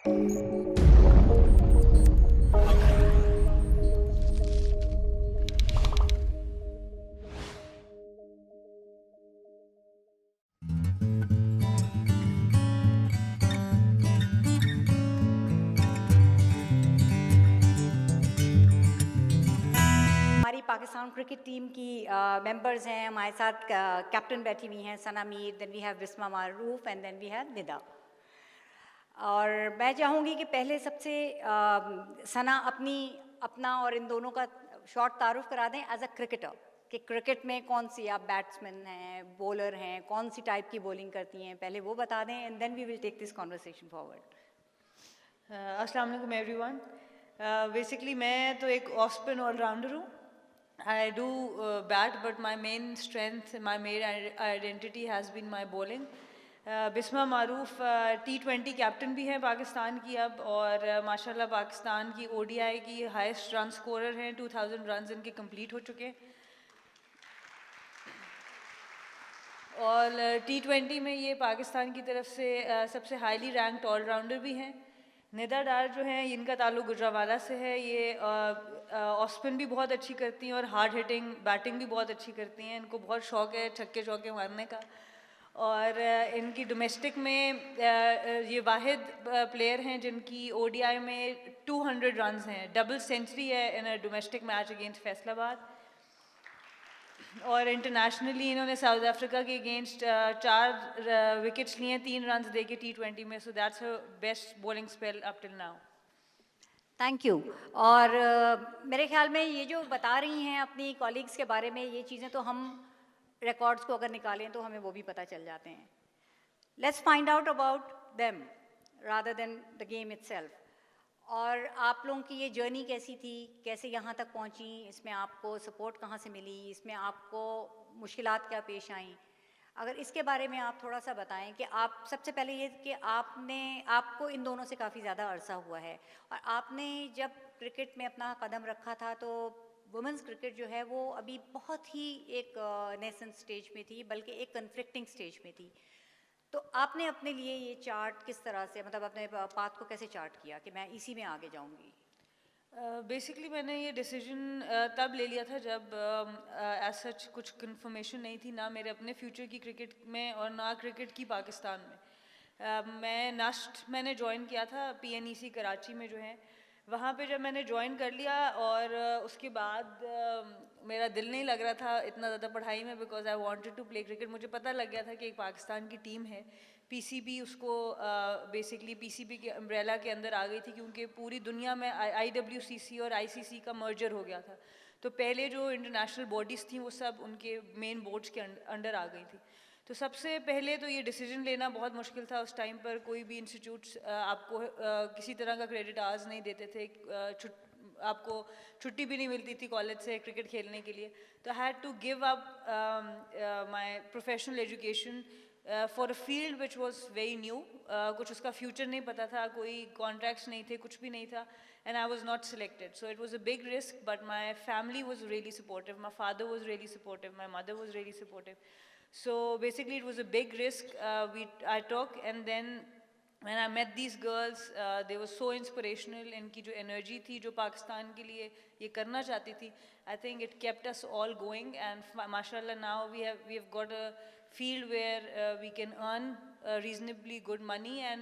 हमारी Pakistan cricket team की members हैं हमारे साथ, कैप्टन बैठी हुई हैं Sana Mir, then we have Bismah Maroof and then we have Nida. और मैं चाहूँगी कि पहले सबसे सना अपना और इन दोनों का शॉर्ट तारुफ करा दें एज अ क्रिकेटर, कि क्रिकेट में कौन सी आप बैट्समैन हैं, बॉलर हैं, कौन सी टाइप की बॉलिंग करती हैं, पहले वो बता दें and then we will take this conversation forward. अस्सलाम वालेकुम एवरीवन। बेसिकली मैं तो एक ऑफ स्पिन ऑलराउंडर हूँ। I do bat, but my main strength, my main identity has been my bowling. Bismah Maroof T20 captain भी हैं पाकिस्तान की अब, और माशाल्लाह पाकिस्तान की ODI की हाईएस्ट रन स्कोरर हैं। 2000 रन्स इनके कंप्लीट हो चुके हैं। और T20 में ये पाकिस्तान की तरफ से सबसे हाईली रैंक्ड ऑलराउंडर भी हैं। निदा डार जो हैं, इनका ताल्लुक गुजरांवाला से है। ये ऑफ स्पिन भी बहुत अच्छी करती हैं और हार्ड हिटिंग बैटिंग भी बहुत अच्छी करती हैं। इनको बहुत शौक है छक्के चौके मारने का। और इनकी डोमेस्टिक में ये वाहिद प्लेयर हैं जिनकी ODI में 200 रन्स हैं। डबल सेंचुरी है in a domestic match against Faisalabad. और इंटरनेशनली इन्होंने साउथ अफ्रीका के अगेंस्ट 4 विकेट्स लिए, 3 रन्स दे के T20 में। So that's her best bowling spell up till now. Thank you. और मेरे ख्याल में ये जो बता रही हैं अपनी कॉलीग्स के बारे में, ये चीज़ें तो हम रिकॉर्ड्स को अगर निकालें तो हमें वो भी पता चल जाते हैं। Let's find out about them rather than the game itself. और आप लोगों की ये जर्नी कैसी थी, कैसे यहाँ तक पहुँची, इसमें आपको सपोर्ट कहाँ से मिली, इसमें आपको मुश्किलात क्या पेश आईं, अगर इसके बारे में आप थोड़ा सा बताएं। कि आप सबसे पहले ये कि आपको इन दोनों से काफ़ी ज़्यादा अरसा हुआ है, और आपने जब क्रिकेट में अपना कदम रखा था तो वुमेंस क्रिकेट जो है वो अभी बहुत ही एक नेसेंट स्टेज में थी, बल्कि एक कन्फ्लिक्टिंग स्टेज में थी। तो आपने अपने लिए ये चार्ट किस तरह से, मतलब अपने पाथ को कैसे चार्ट किया कि मैं इसी में आगे जाऊंगी? बेसिकली मैंने ये डिसीजन तब ले लिया था जब एज सच कुछ कंफर्मेशन नहीं थी, ना मेरे अपने फ्यूचर की क्रिकेट में और ना क्रिकेट की पाकिस्तान में। मैंने ज्वाइन किया था PNEC कराची में जो है, वहाँ पे जब मैंने ज्वाइन कर लिया और उसके बाद मेरा दिल नहीं लग रहा था इतना ज़्यादा पढ़ाई में, because I wanted to play cricket. मुझे पता लग गया था कि एक पाकिस्तान की टीम है, PCB उसको बेसिकली PCB के अम्ब्रेला के अंदर आ गई थी, क्योंकि पूरी दुनिया में IWCC और ICC का मर्जर हो गया था। तो पहले जो इंटरनेशनल बॉडीज़ थी वो सब उनके मेन बोर्ड्स के अंडर आ गई थी। तो सबसे पहले तो ये डिसीजन लेना बहुत मुश्किल था उस टाइम पर। कोई भी इंस्टीट्यूट्स आपको किसी तरह का क्रेडिट आवर्स नहीं देते थे, आपको छुट्टी भी नहीं मिलती थी कॉलेज से क्रिकेट खेलने के लिए। तो I had to give up my professional education for a field which was very new. कुछ उसका फ्यूचर नहीं पता था, कोई कॉन्ट्रैक्ट्स नहीं थे, कुछ भी नहीं था, and I was not selected. So it was a big risk, but my family was really supportive, my father was really supportive, my mother was really supportive. So basically it was a big risk I took, and then when I met these girls, they were so inspirational. इनकी जो energy थी जो पाकिस्तान के लिए ये करना चाहती थी, I think it kept us all going, and mashallah now we have got a field where we can earn reasonably good money, and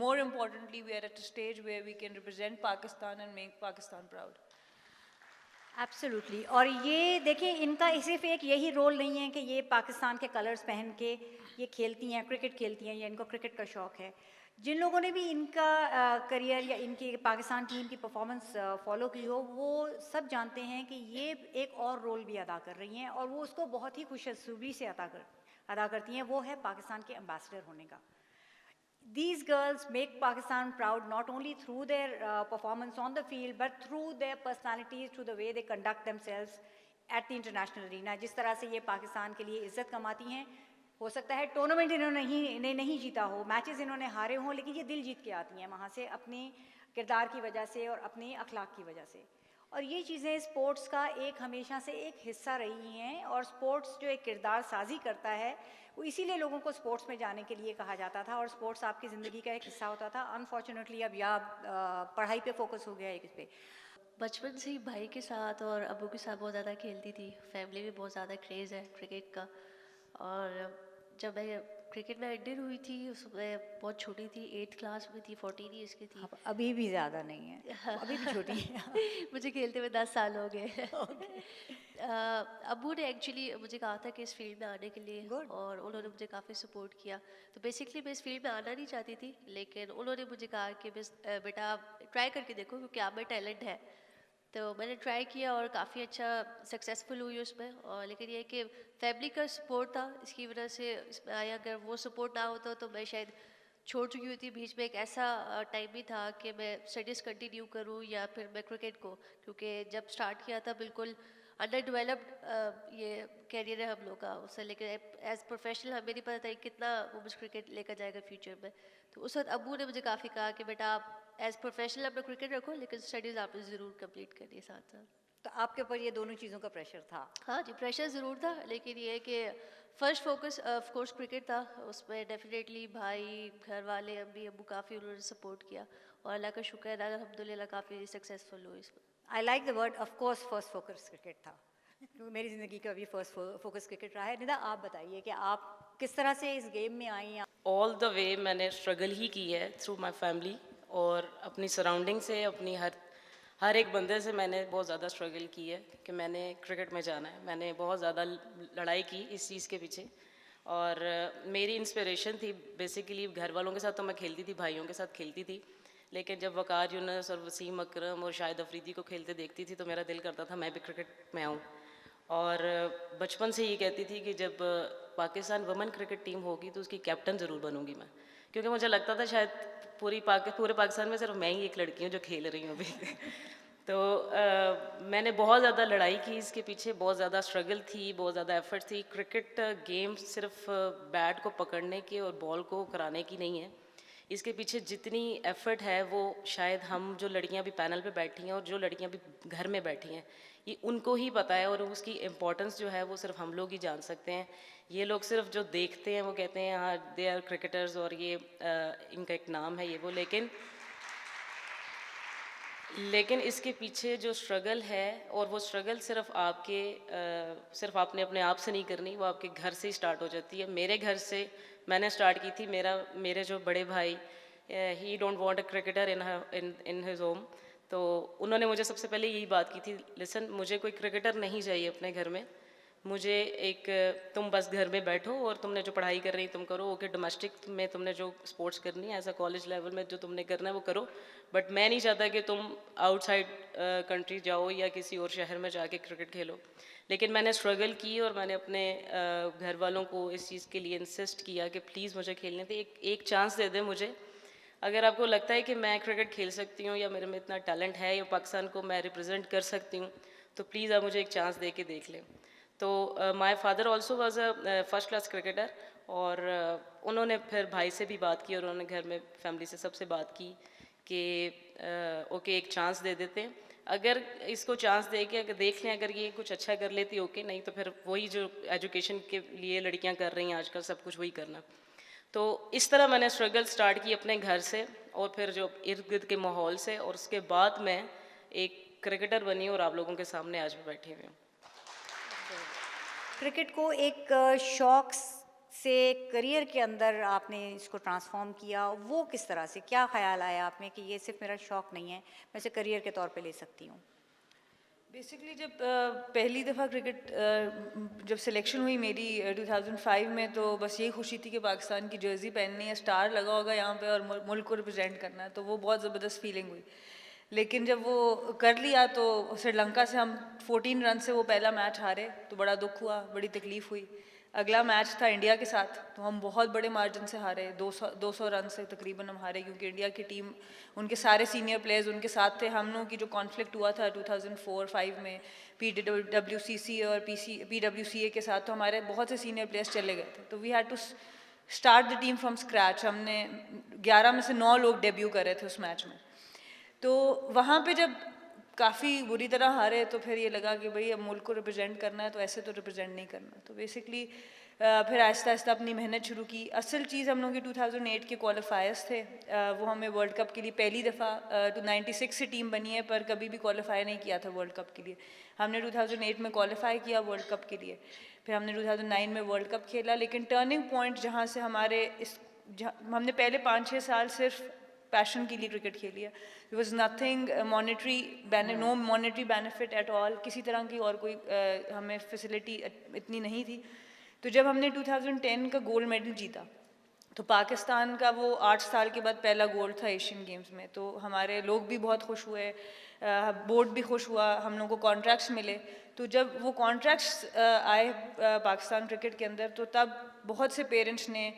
more importantly we are at a stage where we can represent Pakistan and make Pakistan proud. Absolutely. और ये देखिए, इनका सिर्फ एक यही role नहीं है कि ये पाकिस्तान के कलर्स पहन के ये खेलती हैं, क्रिकेट खेलती हैं, या इनको क्रिकेट का शौक़ है। जिन लोगों ने भी इनका करियर या इनकी पाकिस्तान टीम की परफॉर्मेंस फॉलो की हो, वो सब जानते हैं कि ये एक और रोल भी अदा कर रही हैं, और वो उसको बहुत ही खुशनसीबी से अदा करती हैं। वो है पाकिस्तान के एम्बेसडर होने का। These girls make Pakistan proud not only through their performance on the field, but through their personalities, through the way they conduct themselves at the international arena. जिस तरह से ये पाकिस्तान के लिए इज़्ज़त कमाती हैं। हो सकता है टूर्नामेंट इन्हें नहीं जीता हो, मैचेस इन्होंने हारे हों, लेकिन ये दिल जीत के आती हैं वहाँ से, अपने किरदार की वजह से और अपने अखलाक की वजह से। और ये चीज़ें स्पोर्ट्स का एक हमेशा से एक हिस्सा रही हैं, और स्पोर्ट्स जो एक किरदार साजी करता है वो इसीलिए लोगों को स्पोर्ट्स में जाने के लिए कहा जाता था, और स्पोर्ट्स आपकी ज़िंदगी का एक हिस्सा होता था। अनफॉर्चुनेटली अब या पढ़ाई पे फोकस हो गया है इस पे। बचपन से ही भाई के साथ और अबू के साथ बहुत ज़्यादा खेलती थी। फैमिली में बहुत ज़्यादा क्रेज़ है क्रिकेट का। और जब मैं क्रिकेट में एंटर हुई थी उसमें बहुत छोटी थी, 8th क्लास में थी, 14 ईयर्स की थी। अब अभी भी ज़्यादा नहीं है, अभी भी छोटी है। मुझे खेलते हुए 10 साल हो गए। अबू ने एक्चुअली मुझे कहा था कि इस फील्ड में आने के लिए, Good. और उन्होंने मुझे काफ़ी सपोर्ट किया। तो बेसिकली मैं इस फील्ड में आना नहीं चाहती थी, लेकिन उन्होंने मुझे कहा कि बस बेटा ट्राई करके देखो क्योंकि आप में टैलेंट है। तो मैंने ट्राई किया और काफ़ी अच्छा सक्सेसफुल हुई उसमें। और लेकिन ये है कि फैमिली का सपोर्ट था, इसकी वजह से इसमें आया। अगर वो सपोर्ट ना होता तो मैं शायद छोड़ चुकी होती। बीच में एक ऐसा टाइम भी था कि मैं स्टडीज़ कंटिन्यू करूँ या फिर मैं क्रिकेट को, क्योंकि जब स्टार्ट किया था बिल्कुल अंडर डेवलप्ड ये कैरियर है हम लोग का उससे, लेकिन एज प्रोफेशनल हमें नहीं पता था कि कितना वो मुझे क्रिकेट लेकर जाएगा फ्यूचर में। तो उस वक्त अबू ने मुझे काफ़ी कहा कि बेटा आप एज प्रोफेशनल अपना क्रिकेट रखो, लेकिन स्टडीज़ आपने ज़रूर कंप्लीट करनी है साथ साथ। तो आपके ऊपर ये दोनों चीज़ों का प्रेशर था। हाँ जी, प्रेशर ज़रूर था, लेकिन ये है कि first focus of course cricket था। उसमें डेफिनेटली भाई, घर वाले, अम्मी अबू काफ़ी उन्होंने सपोर्ट किया, और अल्लाह का शुक्र है अल्हम्दुलिल्लाह काफ़ी सक्सेसफुल हुई इसमें। I like the word, of course first focus cricket था, क्योंकि मेरी ज़िंदगी का भी फर्स्ट फोकस क्रिकेट रहा है। निदा, आप बताइए कि आप किस तरह से इस गेम में आई हैं? ऑल द वे मैंने स्ट्रगल ही की है थ्रू माई फैमिली, और अपनी सराउंडिंग से, अपनी हर एक बंदे से मैंने बहुत ज़्यादा स्ट्रगल की है कि मैंने क्रिकेट में जाना है। मैंने बहुत ज़्यादा लड़ाई की इस चीज़ के पीछे, और मेरी इंस्पिरेशन थी बेसिकली घर वालों के साथ तो मैं खेलती थी, भाइयों के साथ खेलती थी, लेकिन जब वकार यूनुस और वसीम अकरम और शाहिद अफरीदी को खेलते देखती थी तो मेरा दिल करता था मैं भी क्रिकेट में आऊँ। और बचपन से ये कहती थी कि जब पाकिस्तान वुमेन क्रिकेट टीम होगी तो उसकी कैप्टन ज़रूर बनूंगी मैं, क्योंकि मुझे लगता था शायद पूरे पाकिस्तान में सिर्फ मैं ही एक लड़की हूँ जो खेल रही हूँ अभी। तो मैंने बहुत ज़्यादा लड़ाई की इसके पीछे, बहुत ज़्यादा स्ट्रगल थी, बहुत ज़्यादा एफर्ट थी। क्रिकेट गेम सिर्फ बैट को पकड़ने के और बॉल को कराने की नहीं है, इसके पीछे जितनी एफर्ट है वो शायद हम जो लड़कियां भी पैनल पे बैठी हैं और जो लड़कियां भी घर में बैठी हैं ये उनको ही पता है, और उसकी इम्पोर्टेंस जो है वो सिर्फ हम लोग ही जान सकते हैं। ये लोग सिर्फ जो देखते हैं वो कहते हैं हाँ दे आर क्रिकेटर्स और ये इनका एक नाम है ये वो, लेकिन इसके पीछे जो स्ट्रगल है, और वो स्ट्रगल सिर्फ सिर्फ आपने अपने आप से नहीं करनी, वो आपके घर से ही स्टार्ट हो जाती है। मेरे घर से मैंने स्टार्ट की थी। मेरे जो बड़े भाई, ही don't want a cricketer in his home, तो उन्होंने मुझे सबसे पहले यही बात की थी, लिसन मुझे कोई क्रिकेटर नहीं चाहिए अपने घर में, मुझे तुम बस घर में बैठो और तुमने जो पढ़ाई कर रही तुम करो, ओके डोमेस्टिक में तुमने जो स्पोर्ट्स करनी है, ऐसा कॉलेज लेवल में जो तुमने करना है वो करो, बट मैं नहीं चाहता कि तुम आउटसाइड कंट्री जाओ या किसी और शहर में जाके क्रिकेट खेलो। लेकिन मैंने स्ट्रगल की और मैंने अपने घर वालों को इस चीज़ के लिए इंसिस्ट किया कि प्लीज़ मुझे खेलने दे, एक चांस दे दे मुझे। अगर आपको लगता है कि मैं क्रिकेट खेल सकती हूँ या मेरे में इतना टैलेंट है या पाकिस्तान को मैं रिप्रेजेंट कर सकती हूँ, तो प्लीज़ आप मुझे एक चांस दे के देख लें। तो my father also was a first class cricketer, और उन्होंने फिर भाई से भी बात की और उन्होंने घर में फैमिली से सबसे बात की कि ओके एक चांस दे देते हैं, अगर इसको चांस दे के अगर देख लें अगर ये कुछ अच्छा कर लेती ओके, नहीं तो फिर वही जो एजुकेशन के लिए लड़कियां कर रही हैं आजकल सब कुछ वही करना। तो इस तरह मैंने स्ट्रगल स्टार्ट की अपने घर से और फिर जो इर्द गिर्द के माहौल से, और उसके बाद मैं एक क्रिकेटर बनी और आप लोगों के सामने आज भी बैठे हुए हूँ। क्रिकेट को एक शौक से करियर के अंदर आपने इसको ट्रांसफॉर्म किया, वो किस तरह से, क्या ख्याल आया आप में कि ये सिर्फ मेरा शौक नहीं है, मैं इसे करियर के तौर पे ले सकती हूँ? बेसिकली जब पहली दफ़ा क्रिकेट जब सिलेक्शन हुई मेरी 2005 में, तो बस यही खुशी थी कि पाकिस्तान की जर्सी पहननी है, स्टार लगा होगा यहाँ पे और मुल्क को रिप्रेजेंट करना है, तो वो बहुत ज़बरदस्त फीलिंग हुई। लेकिन जब वो कर लिया तो श्रीलंका से हम 14 रन से वो पहला मैच हारे, तो बड़ा दुख हुआ, बड़ी तकलीफ़ हुई। अगला मैच था इंडिया के साथ, तो हम बहुत बड़े मार्जिन से हारे, 200 रन से तकरीबन हम हारे, क्योंकि इंडिया की टीम उनके सारे सीनियर प्लेयर्स उनके साथ थे। हम लोगों की जो कॉन्फ्लिक्ट हुआ था 2004-5 में PWCC और PWCA के साथ, तो हमारे बहुत से सीनियर प्लेयर्स चले गए थे, तो we had to start the team from scratch. हमने 11 में से 9 लोग डेब्यू कर रहे थे उस मैच में। तो वहाँ पे जब काफ़ी बुरी तरह हारे, तो फिर ये लगा कि भाई अब मुल्क को रिप्रेजेंट करना है तो ऐसे तो रिप्रेजेंट नहीं करना। तो बेसिकली फिर आहिस्ता आहिस्ता अपनी मेहनत शुरू की। असल चीज़ हम लोगों के 2008 के क्वालिफायर्स थे, वो हमें वर्ल्ड कप के लिए पहली दफ़ा 96 से टीम बनी है पर कभी भी क्वालिफाई नहीं किया था वर्ल्ड कप के लिए। हमने 2008 में क्वालिफाई किया वर्ल्ड कप के लिए, फिर हमने 2009 में वर्ल्ड कप खेला। लेकिन टर्निंग पॉइंट जहाँ से हमारे हमने पहले 5-6 साल सिर्फ पैशन के लिए क्रिकेट खेली है। There was nothing monetary no monetary benefit at all, किसी तरह की और कोई हमें फैसिलिटी इतनी नहीं थी। तो जब हमने 2010 का गोल्ड मेडल जीता तो पाकिस्तान का वो 8 साल के बाद पहला गोल्ड था एशियन गेम्स में, तो हमारे लोग भी बहुत खुश हुए, बोर्ड भी खुश हुआ, हम लोगों को कॉन्ट्रैक्ट्स मिले। तो जब वो कॉन्ट्रैक्ट्स आए पाकिस्तान क्रिकेट के अंदर, तो तब बहुत से पेरेंट्स ने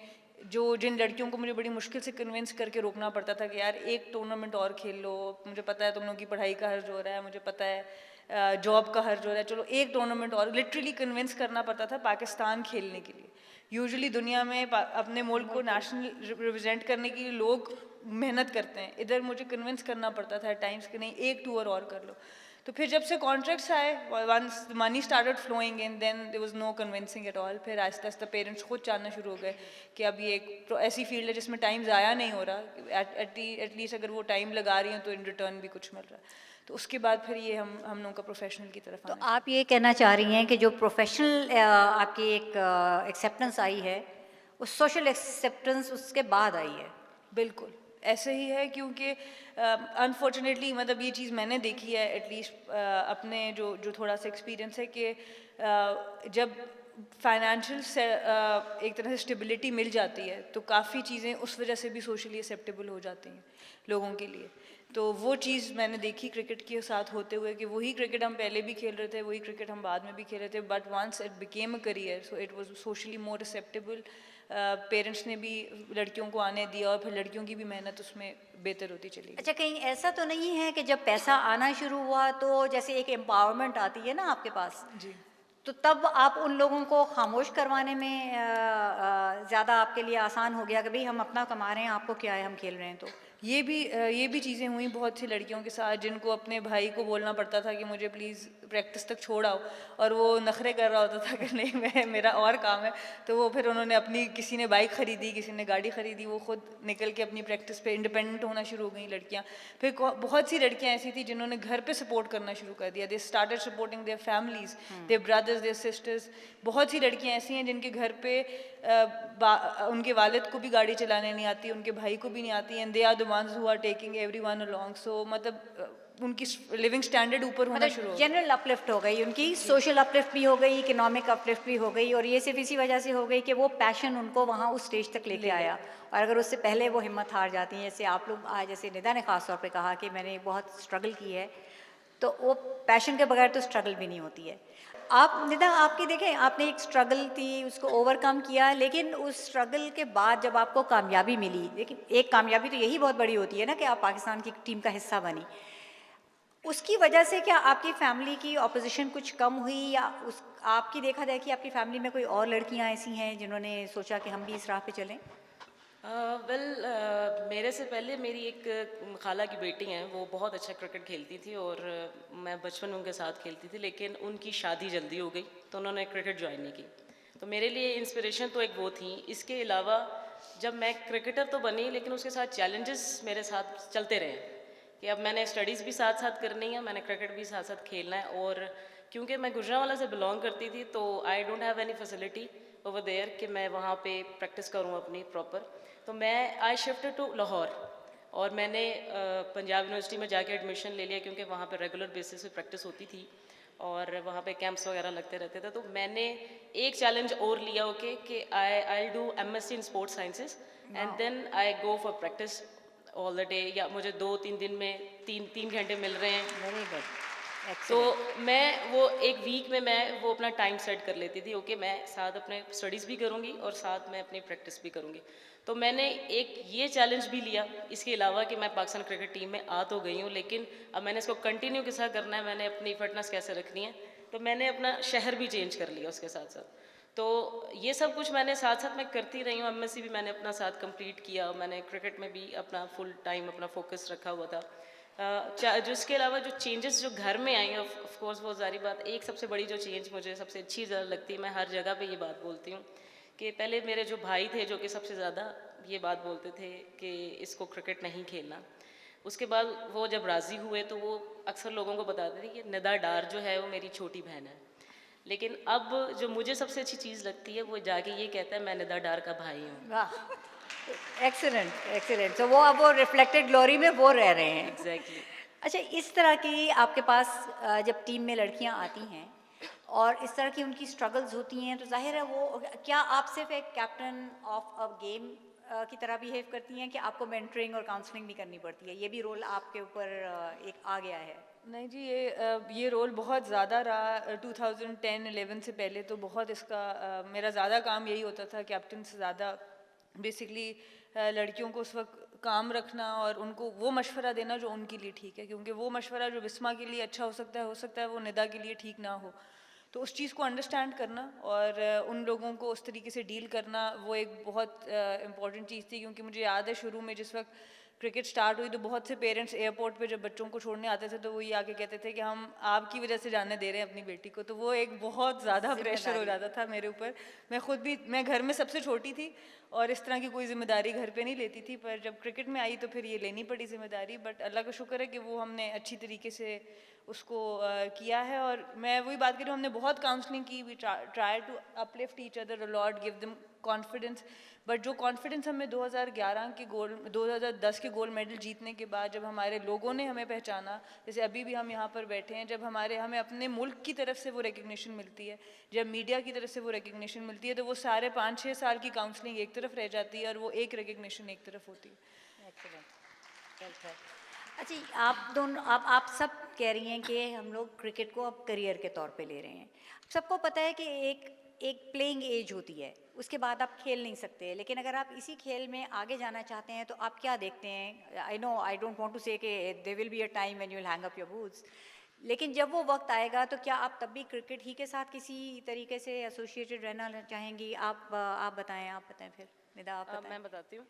जिन लड़कियों को मुझे बड़ी मुश्किल से कन्विंस करके रोकना पड़ता था कि यार एक टूर्नामेंट और खेल लो, मुझे पता है तुम लोगों की पढ़ाई का हर्ज हो रहा है, मुझे पता है जॉब का हर्ज हो रहा है, चलो एक टूर्नामेंट और, लिटरली कन्विंस करना पड़ता था पाकिस्तान खेलने के लिए। यूजुअली दुनिया में अपने मुल्क को नेशनल रिप्रेजेंट करने के लिए लोग मेहनत करते हैं, इधर मुझे कन्विंस करना पड़ता था टाइम्स कि नहीं एक टूर और कर लो। तो फिर जब से कॉन्ट्रैक्ट्स आए, once money started flowing in, then there was no convincing at all. फिर आहिस्ता आहिस्ता पेरेंट्स खुद जानना शुरू हो गए कि अब ये एक ऐसी फील्ड है जिसमें टाइम ज़ाया नहीं हो रहा, एटलीस्ट अगर वो टाइम लगा रही हैं तो इन रिटर्न भी कुछ मिल रहा है। तो उसके बाद फिर ये हम लोगों का प्रोफेशनल की तरफ तो आना। आप ये कहना चाह रही हैं कि जो प्रोफेशनल आपकी एक एक्सेप्टेंस आई है, उस सोशल एक्सेप्टेंस उसके बाद आई है? बिल्कुल ऐसे ही है, क्योंकि अनफॉर्चुनेटली मतलब ये चीज़ मैंने देखी है एटलीस्ट अपने जो थोड़ा सा एक्सपीरियंस है कि जब फाइनेंशियल से एक तरह से स्टेबिलिटी मिल जाती है तो काफ़ी चीज़ें उस वजह से भी सोशली एक्सेप्टेबल हो जाती हैं लोगों के लिए। तो वो चीज़ मैंने देखी क्रिकेट के साथ होते हुए कि वही क्रिकेट हम पहले भी खेल रहे थे, वही क्रिकेट हम बाद में भी खेल रहे थे, but once it became a career so it was socially more acceptable. Parents ने भी लड़कियों को आने दिया और फिर लड़कियों की भी मेहनत उसमें बेहतर होती चली गई। अच्छा, कहीं ऐसा तो नहीं है कि जब पैसा आना शुरू हुआ तो जैसे एक एम्पावरमेंट आती है ना आपके पास, जी तो तब आप उन लोगों को खामोश करवाने में ज़्यादा आपके लिए आसान हो गया कि भाई हम अपना कमा रहे हैं, आपको क्या है, हम खेल रहे हैं? तो ये भी चीज़ें हुई बहुत सी लड़कियों के साथ जिनको अपने भाई को बोलना पड़ता था कि मुझे प्लीज़ प्रैक्टिस तक छोड़ आओ, और वो नखरे कर रहा होता था कि नहीं मेरा और काम है। तो वो फिर उन्होंने अपनी, किसी ने बाइक ख़रीदी, किसी ने गाड़ी ख़रीदी, वो खुद निकल के अपनी प्रैक्टिस पे इंडिपेंडेंट होना शुरू हो गई लड़कियाँ। फिर बहुत सी लड़कियाँ ऐसी थी जिन्होंने घर पे सपोर्ट करना शुरू कर दिया, they started supporting there families, their brothers, there sisters. बहुत सी लड़कियाँ ऐसी हैं जिनके घर पे उनके वालिद को भी गाड़ी चलाने नहीं आती, उनके भाई को भी नहीं आती, and they are the ones who are taking everyone along. So मतलब उनकी लिविंग स्टैंडर्ड ऊपर होना शुरू हो गया। जनरल अपलिफ्ट हो गई उनकी, सोशल अपलिफ्ट भी हो गई, इकोनॉमिक अपलिफ्ट भी हो गई, और ये सिर्फ इसी वजह से हो गई कि वो पैशन उनको वहाँ उस स्टेज तक लेके आया। और अगर उससे पहले वो हिम्मत हार जाती हैं, जैसे आप लोग आज, जैसे निदा ने ख़ास तौर पे कहा कि मैंने बहुत स्ट्रगल की है, तो वो पैशन के बगैर तो स्ट्रगल भी नहीं होती है। आप निदा, आपकी देखें, आपने एक स्ट्रगल थी, उसको ओवरकम किया, लेकिन उस स्ट्रगल के बाद जब आपको कामयाबी मिली, लेकिन एक कामयाबी तो यही बहुत बड़ी होती है ना कि आप पाकिस्तान की टीम का हिस्सा बनी, उसकी वजह से क्या आपकी फैमिली की ऑपोजिशन कुछ कम हुई, या उस आपकी देखा जाए कि आपकी फैमिली में कोई और लड़कियां ऐसी हैं जिन्होंने सोचा कि हम भी इस राह पे चलें? मेरे से पहले मेरी एक खाला की बेटी हैं, वो बहुत अच्छा क्रिकेट खेलती थी और मैं बचपन में उनके साथ खेलती थी, लेकिन उनकी शादी जल्दी हो गई तो उन्होंने क्रिकेट ज्वाइन नहीं की। तो मेरे लिए इंस्पिरेशन तो एक वो थी। इसके अलावा जब मैं क्रिकेटर तो बनी, लेकिन उसके साथ चैलेंजेस मेरे साथ चलते रहे कि अब मैंने स्टडीज़ भी साथ साथ करनी है, मैंने क्रिकेट भी साथ साथ खेलना है। और क्योंकि मैं गुजरांवाला से बिलोंग करती थी तो I don't have any facility over there कि मैं वहाँ पे प्रैक्टिस करूँ अपनी प्रॉपर। तो मैं आई शिफ्टेड टू लाहौर और मैंने पंजाब यूनिवर्सिटी में जाके एडमिशन ले लिया, क्योंकि वहाँ पे रेगुलर बेसिस पे प्रैक्टिस होती थी और वहाँ पे कैंप्स वगैरह लगते रहते थे। तो मैंने एक चैलेंज और लिया ओके कि I do MSc in sports sciences and then I go for practice all the day, या मुझे 2-3 दिन में तीन घंटे मिल रहे हैं। वेरी गुड, तो मैं वो एक वीक में मैं वो अपना टाइम सेट कर लेती थी, ओके मैं साथ अपने स्टडीज़ भी करूँगी और साथ में अपनी प्रैक्टिस भी करूँगी। तो मैंने एक ये चैलेंज भी लिया, इसके अलावा कि मैं पाकिस्तान क्रिकेट टीम में आ तो गई हूँ, लेकिन अब मैंने इसको कंटिन्यू कैसा करना है, मैंने अपनी फिटनेस कैसे रखनी है, तो मैंने अपना शहर भी चेंज कर लिया उसके साथ साथ। तो ये सब कुछ मैंने साथ साथ मैं करती रही हूँ। MSc भी मैंने अपना साथ कंप्लीट किया, मैंने क्रिकेट में भी अपना फुल टाइम अपना फोकस रखा हुआ था। जो इसके अलावा जो चेंजेस जो घर में आई हैं, ऑफ कोर्स वो सारी बात, एक सबसे बड़ी जो चेंज मुझे सबसे अच्छी लगती है, मैं हर जगह पे ये बात बोलती हूँ कि पहले मेरे जो भाई थे जो कि सबसे ज़्यादा ये बात बोलते थे कि इसको क्रिकेट नहीं खेलना, उसके बाद वो जब राज़ी हुए तो वो अक्सर लोगों को बताते थे कि निदा डार जो है वो मेरी छोटी बहन है। लेकिन अब जो मुझे सबसे अच्छी चीज़ लगती है वो जाके ये कहता है मैं निदा डार का भाई हूँ। वाह, एक्सीलेंट एक्सीलेंट। तो वो अब वो रिफ्लेक्टेड ग्लोरी में वो रह रहे हैं। एग्जैक्टली। अच्छा, इस तरह की आपके पास जब टीम में लड़कियां आती हैं और इस तरह की उनकी स्ट्रगल्स होती हैं, तो जाहिर है वो, क्या आप सिर्फ एक कैप्टन ऑफ अ गेम की तरह बिहेव करती हैं कि आपको मेंटरिंग और काउंसलिंग भी करनी पड़ती है? ये भी रोल आपके ऊपर एक आ गया है? नहीं जी, ये रोल बहुत ज़्यादा रहा 2010-11 से पहले, तो बहुत इसका मेरा ज़्यादा काम यही होता था, कैप्टन से ज़्यादा बेसिकली लड़कियों को उस वक्त काम रखना और उनको वो मशवरा देना जो उनके लिए ठीक है, क्योंकि वो मशवरा जो बिस्मा के लिए अच्छा हो सकता है वो निदा के लिए ठीक ना हो। तो उस चीज़ को अंडरस्टैंड करना और उन लोगों को उस तरीके से डील करना वो एक बहुत इम्पॉर्टेंट चीज़ थी, क्योंकि मुझे याद है शुरू में जिस वक्त क्रिकेट स्टार्ट हुई तो बहुत से पेरेंट्स एयरपोर्ट पे जब बच्चों को छोड़ने आते थे तो वो ये आके कहते थे कि हम आपकी वजह से जाने दे रहे हैं अपनी बेटी को, तो वो एक बहुत ज़्यादा प्रेशर हो जाता था मेरे ऊपर। मैं घर में सबसे छोटी थी और इस तरह की कोई जिम्मेदारी घर पे नहीं लेती थी, पर जब क्रिकेट में आई तो फिर ये लेनी पड़ी जिम्मेदारी। बट अल्लाह का शुक्र है कि वो हमने अच्छी तरीके से उसको किया है। और मैं वही बात करूँ, हमने बहुत काउंसलिंग की, we try to uplift each other, lord give them confidence. But जो कॉन्फिडेंस हमें 2010 के गोल्ड मेडल जीतने के बाद जब हमारे लोगों ने हमें पहचाना, जैसे अभी भी हम यहाँ पर बैठे हैं, जब हमें अपने मुल्क की तरफ से वो रिकग्निशन मिलती है, जब मीडिया की तरफ से वो रिकग्निशन मिलती है, तो वो सारे 5-6 साल की काउंसलिंग एक तरफ रह जाती है और वो एक रिकग्निशन एक तरफ होती है। अच्छा, आप सब कह रही हैं कि हम लोग क्रिकेट को अब करियर के तौर पे ले रहे हैं। सबको पता है कि एक प्लेइंग एज होती है, उसके बाद आप खेल नहीं सकते, लेकिन अगर आप इसी खेल में आगे जाना चाहते हैं तो आप क्या देखते हैं? I don't want to say कि there will be a time when you will hang up your boots, लेकिन जब वो वक्त आएगा तो क्या आप तब भी क्रिकेट ही के साथ किसी तरीके से एसोसिएटेड रहना चाहेंगी? आप बताएं फिर। निदा, आप बताएं। मैं बताती हूँ।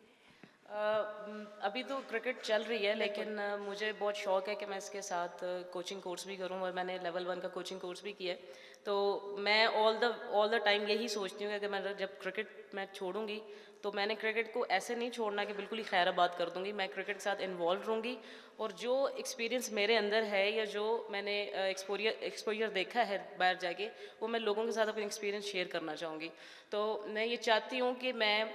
अभी तो क्रिकेट चल रही है, लेकिन मुझे बहुत शौक है कि मैं इसके साथ कोचिंग कोर्स भी करूँ, और मैंने लेवल 1 का कोचिंग कोर्स भी किया है। तो मैं ऑल द टाइम यही सोचती हूँ कि मैं जब क्रिकेट मैं छोड़ूंगी तो मैंने क्रिकेट को ऐसे नहीं छोड़ना कि बिल्कुल ही खैराबाद कर दूंगी। मैं क्रिकेट के साथ इन्वॉल्व रहूँगी, और जो एक्सपीरियंस मेरे अंदर है या जो मैंने एक्सपोजर देखा है बाहर जाके, वो मैं लोगों के साथ अपना एक्सपीरियंस शेयर करना चाहूँगी। तो मैं ये चाहती हूँ कि मैं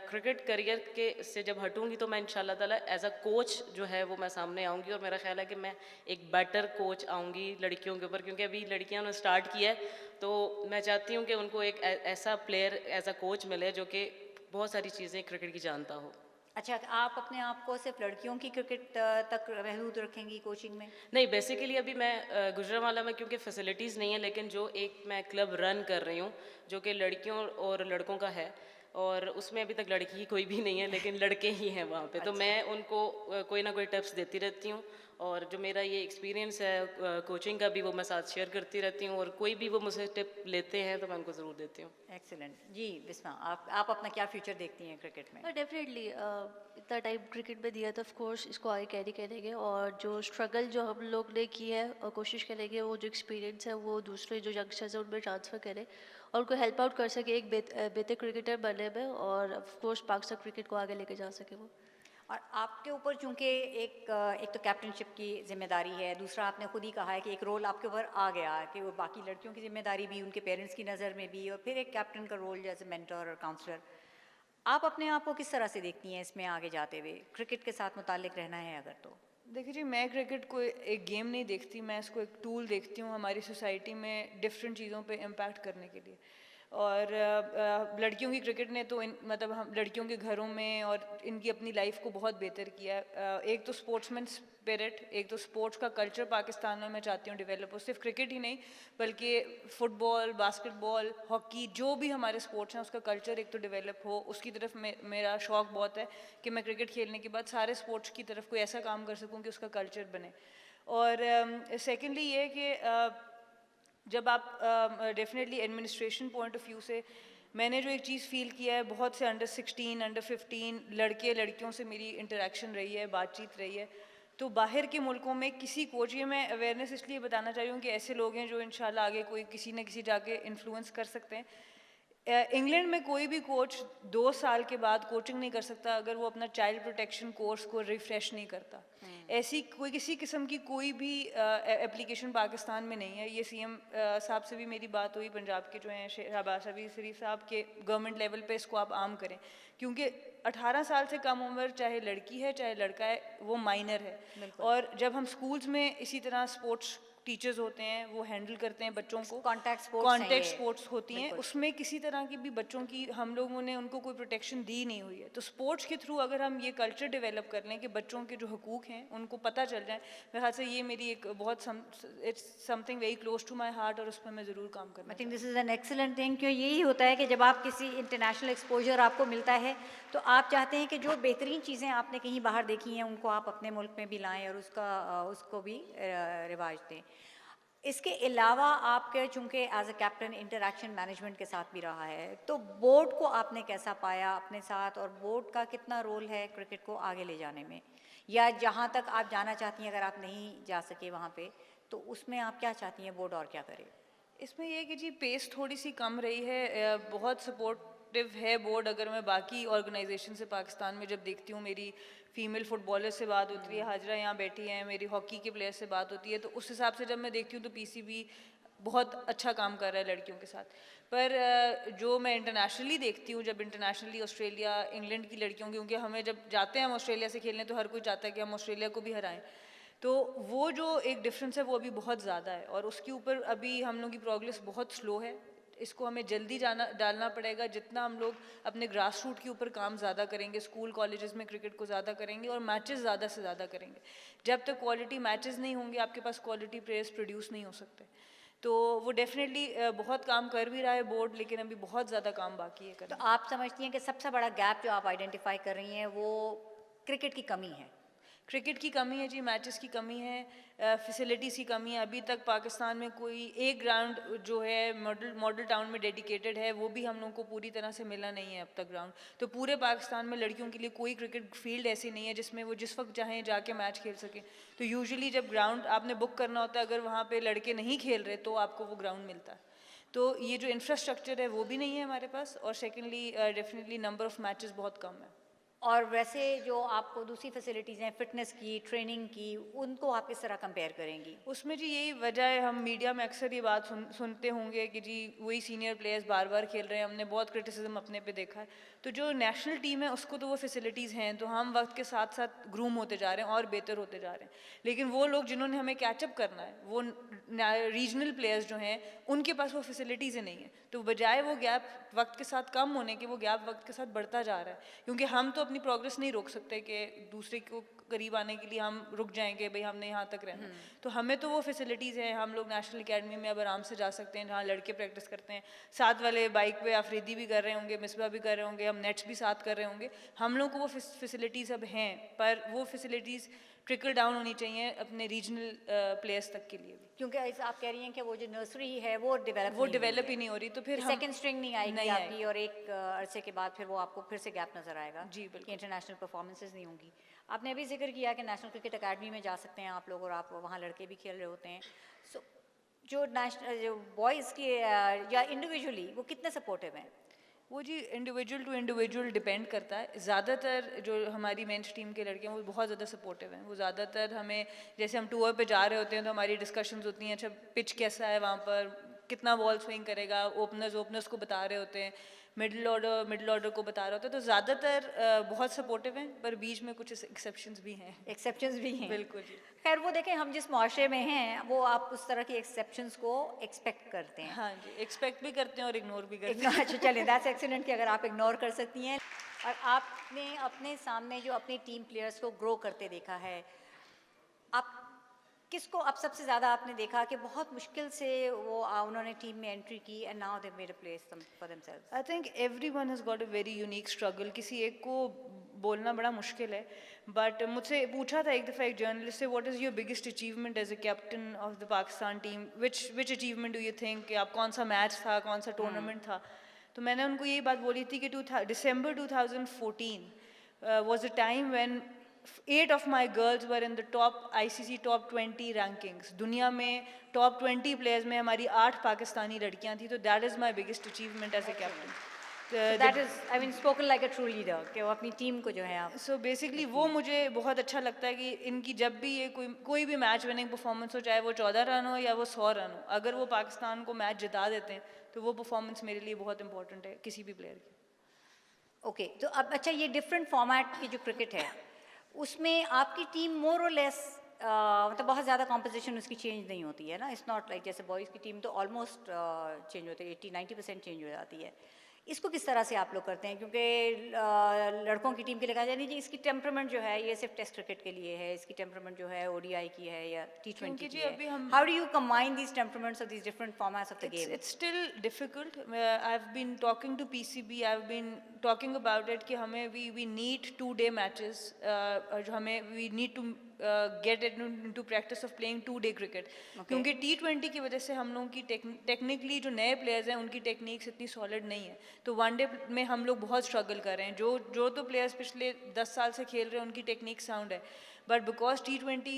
क्रिकेट करियर के से जब हटूँगी तो मैं इंशाल्लाह ताला एज अ कोच जो है वो मैं सामने आऊँगी, और मेरा ख्याल है कि मैं एक बेटर कोच आऊँगी लड़कियों के ऊपर, क्योंकि अभी लड़कियाँ ने स्टार्ट किया है। तो मैं चाहती हूँ कि उनको एक ऐसा प्लेयर एज अ कोच मिले जो कि बहुत सारी चीज़ें क्रिकेट की जानता हो। अच्छा, आप अपने आप को सिर्फ लड़कियों की क्रिकेट तक महदूद रखेंगी कोचिंग में? नहीं, बेसिकली अभी मैं गुजरांवाला में, क्योंकि फैसिलिटीज़ नहीं है, लेकिन जो एक मैं क्लब रन कर रही हूँ जो कि लड़कियों और लड़कों का है, और उसमें अभी तक लड़की कोई भी नहीं है, लेकिन लड़के ही हैं वहाँ पे। तो मैं उनको कोई ना कोई टिप्स देती रहती हूँ, और जो मेरा ये एक्सपीरियंस है कोचिंग का भी वो मैं साथ शेयर करती रहती हूँ, और कोई भी वो मुझसे टिप लेते हैं तो मैं उनको ज़रूर देती हूँ। एक्सीलेंट जी। बिस्मा, आप अपना क्या फ्यूचर देखती हैं क्रिकेट में? डेफिनेटली इतना टाइम क्रिकेट में दिया तो ऑफ कोर्स इसको आगे कैरी करेंगे, और जो स्ट्रगल जो हम लोग ने की है और कोशिश करेंगे वो जो एक्सपीरियंस है वो दूसरे जो यंगस्टर्स हैं उनमें ट्रांसफ़र करें और उनको हेल्प आउट कर सके एक बेहतर क्रिकेटर बनने में, और ऑफ कोर्स पाकिस्तान क्रिकेट को आगे लेके जा सके वो। और आपके ऊपर चूंकि एक तो कैप्टनशिप की जिम्मेदारी है, दूसरा आपने खुद ही कहा है कि एक रोल आपके ऊपर आ गया कि वो बाकी लड़कियों की जिम्मेदारी भी, उनके पेरेंट्स की नज़र में भी, और फिर एक कैप्टन का रोल जैसे मेंटर और काउंसलर। आप अपने आप को किस तरह से देखती हैं इसमें आगे जाते हुए, क्रिकेट के साथ मुताल्लिक रहना है अगर तो? देखिए जी, मैं क्रिकेट को एक गेम नहीं देखती, मैं इसको एक टूल देखती हूँ हमारी सोसाइटी में डिफरेंट चीज़ों पे इम्पैक्ट करने के लिए। और लड़कियों की क्रिकेट ने तो मतलब हम लड़कियों के घरों में और इनकी अपनी लाइफ को बहुत बेहतर किया है। एक तो स्पोर्ट्समैन स्पिरिट, एक तो स्पोर्ट्स का कल्चर पाकिस्तान में मैं चाहती हूँ डेवलप हो, सिर्फ क्रिकेट ही नहीं बल्कि फुटबॉल, बास्केटबॉल, हॉकी, जो भी हमारे स्पोर्ट्स हैं उसका कल्चर एक तो डेवलप हो। उसकी तरफ मेरा शौक़ बहुत है कि मैं क्रिकेट खेलने के बाद सारे स्पोर्ट्स की तरफ कोई ऐसा काम कर सकूँ कि उसका कल्चर बने। और सेकेंडली ये कि जब आप definitely administration point of view से मैंने जो एक चीज़ फ़ील किया है, बहुत से अंडर 16, अंडर 15 लड़के लड़कियों से मेरी इंटरेक्शन रही है, बातचीत रही है, तो बाहर के मुल्कों में किसी कोच, ये मैं अवेयरनेस इसलिए बताना चाह रही हूँ कि ऐसे लोग हैं जो इंशाल्लाह आगे कोई किसी न किसी जाके इन्फ्लुएंस कर सकते हैं। इंग्लैंड में कोई भी कोच 2 साल के बाद कोचिंग नहीं कर सकता अगर वो अपना चाइल्ड प्रोटेक्शन कोर्स को रिफ्रेश नहीं करता। ऐसी कोई किसी किस्म की कोई भी एप्लीकेशन पाकिस्तान में नहीं है। ये सीएम साहब से भी मेरी बात हुई, पंजाब के जो हैं शहबाज शरीफ साहब के, गवर्नमेंट लेवल पे इसको आप आम करें, क्योंकि 18 साल से कम उम्र चाहे लड़की है चाहे लड़का है वो माइनर है। और जब हम स्कूल्स में इसी तरह स्पोर्ट्स टीचर्स होते हैं वो हैंडल करते हैं बच्चों को, कॉन्टैक्ट स्पोर्ट्स होती हैं, उसमें किसी तरह की भी बच्चों की हम लोगों ने उनको कोई प्रोटेक्शन दी नहीं हुई है। तो स्पोर्ट्स के थ्रू अगर हम ये कल्चर डेवलप कर लें कि बच्चों के जो हकूक़ हैं उनको पता चल जाए, मेरे ख्याल से ये मेरी एक बहुत it's something very close to my heart और उस पर मैं ज़रूर काम करना। I think this is an excellent thing, क्यों यही होता है कि जब आप किसी इंटरनेशनल एक्सपोजर आपको मिलता है तो आप चाहते हैं कि जो बेहतरीन चीज़ें आपने कहीं बाहर देखी हैं उनको आप अपने मुल्क में भी लाएं और उसको भी रिवाज दें। इसके अलावा आपके चूँकि as a captain interaction management के साथ भी रहा है, तो बोर्ड को आपने कैसा पाया अपने साथ, और बोर्ड का कितना रोल है क्रिकेट को आगे ले जाने में, या जहाँ तक आप जाना चाहती हैं अगर आप नहीं जा सके वहाँ पे, तो उसमें आप क्या चाहती हैं बोर्ड और क्या करे? इसमें यह कि जी पेस थोड़ी सी कम रही है, बहुत सपोर्टिव है बोर्ड। अगर मैं बाकी ऑर्गेनाइजेशन से पाकिस्तान में जब देखती हूँ, मेरी फीमेल फुटबॉलर से बात होती है, हाजरा यहाँ बैठी हैं, मेरी हॉकी के प्लेयर से बात होती है, तो उस हिसाब से जब मैं देखती हूँ तो पीसीबी बहुत अच्छा काम कर रहा है लड़कियों के साथ। पर जो मैं इंटरनेशनली देखती हूँ, जब इंटरनेशनली ऑस्ट्रेलिया इंग्लैंड की लड़कियों की, क्योंकि हमें जब जाते हैं हम ऑस्ट्रेलिया से खेलने तो हर कोई चाहता है कि हम ऑस्ट्रेलिया को भी हराएं, तो वो जो एक डिफरेंस है वो अभी बहुत ज़्यादा है और उसके ऊपर अभी हम लोग की प्रोग्रेस बहुत स्लो है। इसको हमें जल्दी डालना पड़ेगा। जितना हम लोग अपने ग्रास रूट के ऊपर काम ज़्यादा करेंगे, स्कूल कॉलेजेस में क्रिकेट को ज़्यादा करेंगे और मैचेस ज़्यादा से ज़्यादा करेंगे, जब तक क्वालिटी मैचेस नहीं होंगे आपके पास क्वालिटी प्लेयर्स प्रोड्यूस नहीं हो सकते। तो वो डेफिनेटली बहुत काम कर भी रहा है बोर्ड, लेकिन अभी बहुत ज़्यादा काम बाकी है करना। तो आप समझती हैं कि सबसे बड़ा गैप जो आप आइडेंटिफाई कर रही हैं वो क्रिकेट की कमी है? क्रिकेट की कमी है जी, मैचेस की कमी है, फैसिलिटीज़ की कमी है। अभी तक पाकिस्तान में कोई एक ग्राउंड जो है मॉडल टाउन में डेडिकेटेड है, वो भी हम लोगों को पूरी तरह से मिला नहीं है अब तक ग्राउंड। तो पूरे पाकिस्तान में लड़कियों के लिए कोई क्रिकेट फील्ड ऐसी नहीं है जिसमें वो जिस वक्त चाहें जाके मैच खेल सकें। तो यूजुअली जब ग्राउंड आपने बुक करना होता है, अगर वहाँ पर लड़के नहीं खेल रहे तो आपको वो ग्राउंड मिलता है। तो ये जो इंफ्रास्ट्रक्चर है वो भी नहीं है हमारे पास, और secondly definitely number of matches बहुत कम है। और वैसे जो आपको दूसरी फैसिलिटीज़ हैं फिटनेस की, ट्रेनिंग की, उनको आप किस तरह कंपेयर करेंगी? उसमें जी यही वजह है, हम मीडिया में अक्सर ये बात सुनते होंगे कि जी वही सीनियर प्लेयर्स बार बार खेल रहे हैं। हमने बहुत क्रिटिसिज्म अपने पे देखा है। तो जो नेशनल टीम है उसको तो वो फैसिलिटीज़ हैं, तो हम वक्त के साथ साथ ग्रूम होते जा रहे हैं और बेहतर होते जा रहे हैं। लेकिन वो लोग जिन्होंने हमें कैचअप करना है, वो रीजनल प्लेयर्स जो हैं, उनके पास वो फैसिलिटीज़ नहीं है। तो बजाय वो गैप वक्त के साथ कम होने के, वो गैप वक्त के साथ बढ़ता जा रहा है, क्योंकि हम तो अपनी प्रोग्रेस नहीं रोक सकते कि दूसरे को करीब आने के लिए हम रुक जाएंगे, भाई हमने यहाँ तक रहना। तो हमें तो वो फैसिलिटीज़ हैं, हम लोग नेशनल एकेडमी में अब आराम से जा सकते हैं जहाँ लड़के प्रैक्टिस करते हैं, साथ वाले बाइक पे अफरीदी भी कर रहे होंगे, मिसबा भी कर रहे होंगे, हम नेट्स भी साथ कर रहे होंगे। हम लोग को वो फैसिलिटीज़ अब हैं, पर वो फैसिलिटीज़ ट्रिकल डाउन होनी चाहिए अपने रीजनल प्लेयर्स तक के लिए भी, क्योंकि ऐसा आप कह रही हैं कि वो जो नर्सरी है वो डेवलप ही नहीं हो रही। तो फिर सेकंड स्ट्रिंग नहीं आएगी नहीं आपकी, और एक अरसे के बाद फिर वो आपको फिर से गैप नज़र आएगा जी, बिल्कुल। कि इंटरनेशनल परफॉर्मेंसेस नहीं होंगी। आपने अभी जिक्र किया कि नेशनल क्रिकेट अकेडमी में जा सकते हैं आप लोग, और आप वहाँ लड़के भी खेल रहे होते हैं। सो जो नेशनल जो बॉयज़ की या इंडिविजुअली वो कितने सपोर्टिव हैं? वो जी इंडिविजुअल टू इंडिविजुअल डिपेंड करता है। ज़्यादातर जो हमारी मेन स्ट्रीम के लड़के हैं वो बहुत ज़्यादा सपोर्टिव हैं। वो ज़्यादातर हमें, जैसे हम टूर पे जा रहे होते हैं तो हमारी डिस्कशंस होती हैं, अच्छा पिच कैसा है वहाँ पर, कितना बॉल स्विंग करेगा, ओपनर्स को बता रहे होते हैं, मिडिल ऑर्डर को बता रहे होते हैं। तो ज़्यादातर बहुत सपोर्टिव हैं, पर बीच में कुछ एक्सेप्शंस भी हैं। एक्सेप्शंस भी हैं, बिल्कुल जी। खैर वो देखें, हम जिस मुआशरे में हैं वो आप उस तरह की एक्सेप्शंस को एक्सपेक्ट करते हैं। हाँ जी, एक्सपेक्ट भी करते हैं और इग्नोर भी करते हैं। अच्छा चलें, दैट्स एक्सीलेंट कि अगर आप इग्नोर कर सकती हैं। और आपने अपने सामने जो अपनी टीम प्लेयर्स को ग्रो करते देखा है, आप किसको अब सबसे ज़्यादा आपने देखा कि बहुत मुश्किल से वो उन्होंने टीम में एंट्री की and now they made a place for themselves? I think everyone has got a very unique struggle. किसी एक को बोलना बड़ा मुश्किल है, बट मुझसे पूछा था एक दफ़ा एक जर्नलिस्ट से, what is your biggest achievement as a captain of the Pakistan team, which achievement do you think, कि आप कौन सा मैच था, कौन सा टूर्नामेंट था। तो मैंने उनको यही बात बोली थी कि December 2014 was a time when 8 of my girls were in the top ICC top 20 rankings. दुनिया में top 20 players में हमारी 8 पाकिस्तानी लड़कियां थी, तो that is my biggest achievement as a captain. That is I mean spoken like a true leader कि वो अपनी टीम को जो है आप सो बेसिकली वो मुझे बहुत अच्छा लगता है कि इनकी जब भी ये कोई भी मैच विनिंग परफॉर्मेंस हो, चाहे वो 14 रन हो या वो 100 रन हो, अगर वो पाकिस्तान को मैच जिता देते हैं तो वो परफॉर्मेंस मेरे लिए बहुत इंपॉर्टेंट है किसी भी प्लेयर की. ओके तो अब अच्छा ये डिफरेंट फॉर्मेट की जो क्रिकेट है उसमें आपकी टीम मोर और लेस मतलब बहुत ज़्यादा कॉम्पोजिशन उसकी चेंज नहीं होती है ना. इट्स नॉट लाइक जैसे बॉयज़ की टीम तो ऑलमोस्ट चेंज होती है, 80-90% चेंज हो जाती है. इसको किस तरह से आप लोग करते हैं? क्योंकि लड़कों की टीम के लिए कहा जाए जी इसकी टेम्परामेंट जो है ये सिर्फ टेस्ट क्रिकेट के लिए है, इसकी टेम्परामेंट जो है ओडीआई की है या T20 की है. How do you combine these temperaments of these different formats of the game? It's still difficult. I've been talking to PCB. I've been talking about it कि हमें we need 2-day matches. जो हमें we need to get into practice of playing 2-day cricket. क्योंकि T20 की वजह से हम लोगों की टेक्निकली जो नए प्लेयर्स हैं उनकी टेक्निक्स इतनी सॉलिड नहीं है, तो वनडे में हम लोग बहुत स्ट्रगल कर रहे हैं. जो तो प्लेयर्स पिछले 10 साल से खेल रहे हैं उनकी टेक्निक साउंड है, but because T20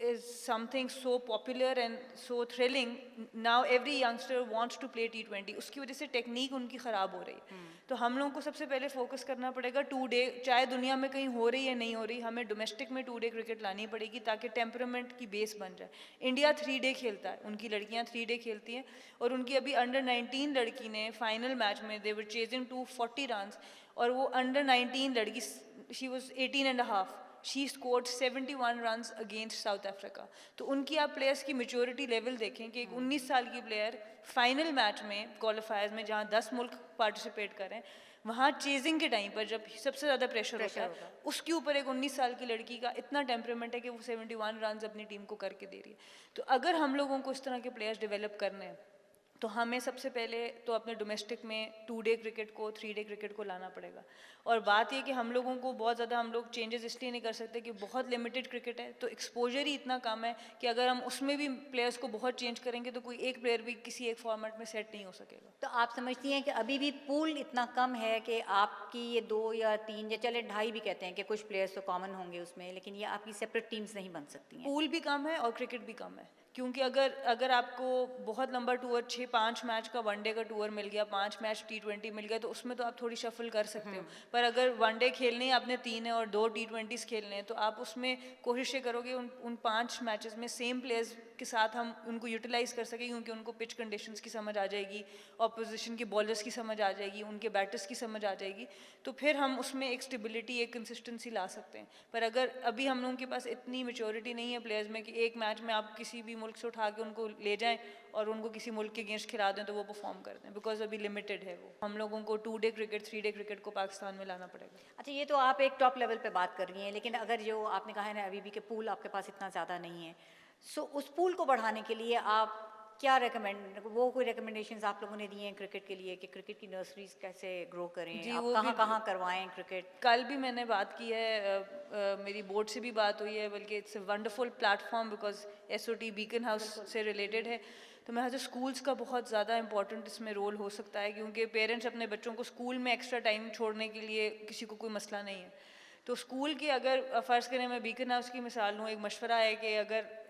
is something so popular and so thrilling, now every youngster wants to play T20. उसकी वजह से टेक्निक उनकी ख़राब हो रही है. तो हम लोगों को सबसे पहले फोकस करना पड़ेगा 2-day, चाहे दुनिया में कहीं हो रही है नहीं हो रही, हमें डोमेस्टिक में 2-day क्रिकेट लानी पड़ेगी ताकि टेम्परामेंट की बेस बन जाए. इंडिया 3-day खेलता है, उनकी लड़कियां 3-day खेलती हैं, और उनकी अभी अंडर 19 लड़की ने फाइनल मैच में दे वर चेजिंग टू 40 रन, और वो अंडर 19 लड़की she was 18.5, she scored 71 runs against south Africa. तो उनकी आप प्लेयर्स की मेच्योरिटी लेवल देखें कि एक 19 साल की प्लेयर फाइनल मैच में क्वालिफायर्स में जहाँ 10 मुल्क पार्टिसिपेट करें, वहाँ चेजिंग के टाइम पर जब सबसे ज़्यादा प्रेशर होता है, उसके ऊपर एक 19 साल की लड़की का इतना टेम्परामेंट है कि वो 71 रन्स अपनी टीम को करके दे रही है. तो अगर हम लोगों को इस तरह के प्लेयर्स डेवलप करने हैं तो हमें सबसे पहले तो अपने डोमेस्टिक में 2-day क्रिकेट को 3-day क्रिकेट को लाना पड़ेगा. और बात ये कि हम लोगों को बहुत ज़्यादा हम लोग चेंजेस इसलिए नहीं कर सकते कि बहुत लिमिटेड क्रिकेट है, तो एक्सपोजर ही इतना कम है कि अगर हम उसमें भी प्लेयर्स को बहुत चेंज करेंगे तो कोई एक प्लेयर भी किसी एक फॉर्मेट में सेट नहीं हो सकेगा. तो आप समझती हैं कि अभी भी पूल इतना कम है कि आपकी ये 2 या 3 या चले 2.5 भी कहते हैं कि कुछ प्लेयर्स तो कॉमन होंगे उसमें, लेकिन ये आपकी सेपरेट टीम्स नहीं बन सकती हैं? पूल भी कम है और क्रिकेट भी कम है, क्योंकि अगर आपको बहुत लंबा टूर 6-5 मैच का वनडे का टूर मिल गया, 5 मैच T20 मिल गया, तो उसमें तो आप थोड़ी शफल कर सकते हो. पर अगर वनडे खेलने आपने 3 है और 2 T20s खेलने हैं, तो आप उसमें कोशिश करोगे उन 5 मैचेस में सेम प्लेयर्स के साथ हम उनको यूटिलाइज कर सकें, क्योंकि उनको पिच कंडीशंस की समझ आ जाएगी, ऑपोजिशन के बॉलर्स की समझ आ जाएगी, उनके बैटर्स की समझ आ जाएगी, तो फिर हम उसमें एक स्टेबिलिटी, एक कंसिस्टेंसी ला सकते हैं. पर अगर अभी हम लोगों के पास इतनी मेच्योरिटी नहीं है प्लेयर्स में कि एक मैच में आप किसी भी मुल्क से उठा के उनको ले जाएं और उनको किसी मुल्क के अगेंस्ट खिला दें तो वो परफॉर्म कर दें, बिकॉज अभी लिमिटेड है वो. हम लोगों को 2-day क्रिकेट 3-day क्रिकेट को पाकिस्तान में लाना पड़ेगा. अच्छा ये तो आप एक टॉप लेवल पे बात कर रही हैं, लेकिन अगर जो आपने कहा है ना अभी भी कि पूल आपके पास इतना ज़्यादा नहीं है, सो उस पूल को बढ़ाने के लिए आप क्या कोई रिकमेंडेशंस आप लोगों ने दिए हैं क्रिकेट के लिए कि क्रिकेट की नर्सरीज कैसे ग्रो करें, जी, आप वो कहाँ भी- कहाँ करवाएं क्रिकेट? कल भी मैंने बात की है, मेरी बोर्ड से भी बात हुई है, बल्कि it's a wonderful platform because SOT beacon house से रिलेटेड है. तो मैं तो स्कूल्स का बहुत ज़्यादा इंपॉर्टेंट इसमें रोल हो सकता है, क्योंकि पेरेंट्स अपने बच्चों को स्कूल में एक्स्ट्रा टाइम छोड़ने के लिए किसी को कोई मसला नहीं है. तो स्कूल की अगर फ़र्ज़ करें, मैं बीकन हाउस की मिसाल लूँ, एक मशवरा है कि अगर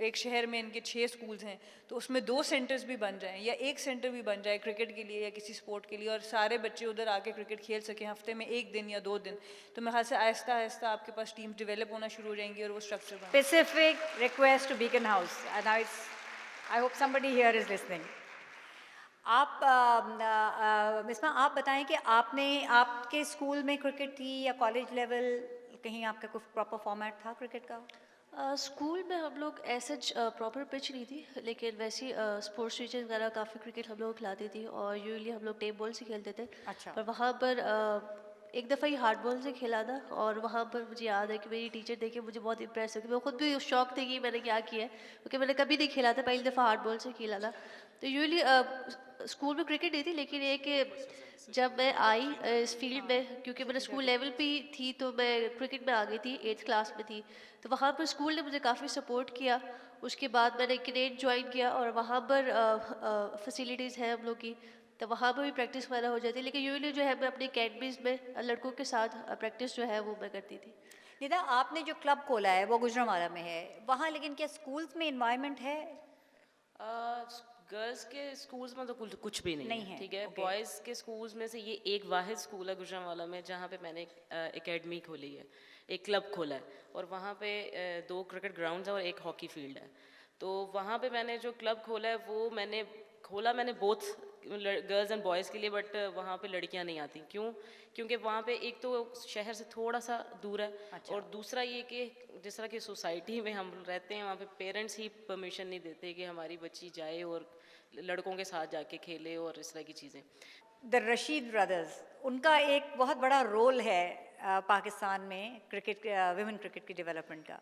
एक शहर में इनके 6 स्कूल्स हैं तो उसमें 2 सेंटर्स भी बन जाएं या 1 सेंटर भी बन जाए क्रिकेट के लिए या किसी स्पोर्ट के लिए, और सारे बच्चे उधर आके क्रिकेट खेल सकें हफ्ते में 1 दिन या 2 दिन. तो मेरे ख्याल से आहिस्ता आहिस्ता आपके पास टीम्स डेवलप होना शुरू हो जाएंगी और वो स्ट्रक्चर बन. Specific request to Beacon House, and I hope somebody here is listening. आप मिसमा आप बताएं कि आपके स्कूल में क्रिकेट थी या कॉलेज लेवल कहीं आपका कोई प्रॉपर फॉर्मेट था क्रिकेट का? स्कूल में हम लोग ऐसे प्रॉपर पिच नहीं थी, लेकिन वैसे स्पोर्ट्स टीचर वगैरह काफ़ी क्रिकेट हम लोग खिलाती थी, और यूजली हम लोग टेप बॉल से खेलते थे. अच्छा. पर वहाँ पर एक दफ़ा ही हार्ड बॉल से खेला था, और वहाँ पर मुझे याद है कि मेरी टीचर देखे मुझे बहुत इम्प्रेस हो गई. मैं खुद भी शौक थी कि मैंने क्या किया है, क्योंकि मैंने कभी नहीं खेला था, पहली दफ़ा हार्ड बॉल से खेला था. तो यूजली स्कूल में क्रिकेट नहीं थी, लेकिन ये कि जब मैं आई इस फील्ड में, क्योंकि मैंने स्कूल लेवल पे ही थी तो मैं क्रिकेट में आ गई थी, 8th क्लास में थी, तो वहाँ पर स्कूल ने मुझे काफ़ी सपोर्ट किया. उसके बाद मैंने क्रिकेट ज्वाइन किया, और वहाँ पर फैसिलिटीज़ है हम लोग की, तो वहाँ पर भी प्रैक्टिस वगैरह हो जाती है. लेकिन यूजली जो है मैं अपनी अकेडमीज़ में लड़कों के साथ प्रैक्टिस जो है वो मैं करती थी. निदा, आपने जो क्लब खोला है वो गुजरांवाला में है, वहाँ लेकिन क्या स्कूल्स में इन्वायरमेंट है? गर्ल्स के स्कूल्स में तो कुछ भी नहीं, नहीं है, है, ठीक है। ओके। बॉयज़ के स्कूल्स में से ये एक वाहिद स्कूल है गुजरांवाला में जहाँ पे मैंने एक एकेडमी खोली है, एक क्लब खोला है, और वहाँ पे 2 क्रिकेट ग्राउंड्स हैं और एक हॉकी फील्ड है। तो वहाँ पे मैंने जो क्लब खोला है वो मैंने बोथ गर्ल्स एंड बॉयज़ के लिए, बट वहाँ पे लड़कियाँ नहीं आती। क्यों? क्योंकि वहाँ पे एक तो शहर से थोड़ा सा दूर है, अच्छा। और दूसरा ये कि जिस तरह की सोसाइटी में हम रहते हैं वहाँ पे पेरेंट्स ही परमिशन नहीं देते कि हमारी बच्ची जाए और लड़कों के साथ जाके खेले और इस तरह की चीज़ें। द रशीद ब्रदर्स, उनका एक बहुत बड़ा रोल है पाकिस्तान में क्रिकेट, विमेन क्रिकेट की डेवलपमेंट का।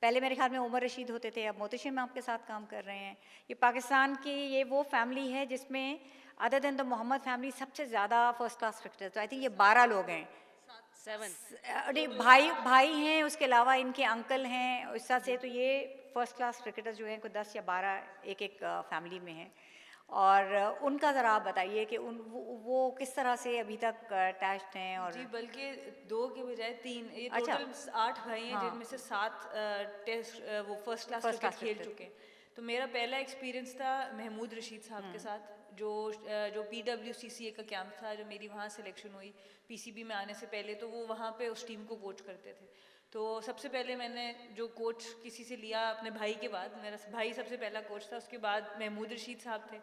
पहले मेरे ख्याल में उमर रशीद होते थे, अब मोहतशिम आपके साथ काम कर रहे हैं। ये पाकिस्तान की ये वो फैमिली है जिसमें other than the Mohammad family सबसे ज़्यादा फर्स्ट क्लास क्रिकेटर, तो आई थिंक ये 12 लोग हैं। 7 अरे भाई भाई हैं, उसके अलावा इनके अंकल हैं, इस तरह से तो ये फर्स्ट क्लास क्रिकेटर जो हैं कोई 10 या 12 एक एक फैमिली में हैं। और उनका ज़रा आप बताइए कि वो किस तरह से अभी तक अटैच्ड हैं। और जी, बल्कि 2 के बजाय 3, ये अच्छा। टोटल 8 भाई हैं, हाँ। जिनमें से 7 टेस्ट वो first class first cricket class खेल क्रिकेटर। चुके हैं। तो मेरा पहला एक्सपीरियंस था महमूद रशीद साहब के साथ, जो PWCCA का कैंप था, जो मेरी वहाँ सिलेक्शन हुई PCB में आने से पहले, तो वो वहाँ पे उस टीम को कोच करते थे। तो सबसे पहले मैंने जो कोच किसी से लिया अपने भाई के बाद, मेरा भाई सबसे पहला कोच था, उसके बाद महमूद रशीद साहब थे।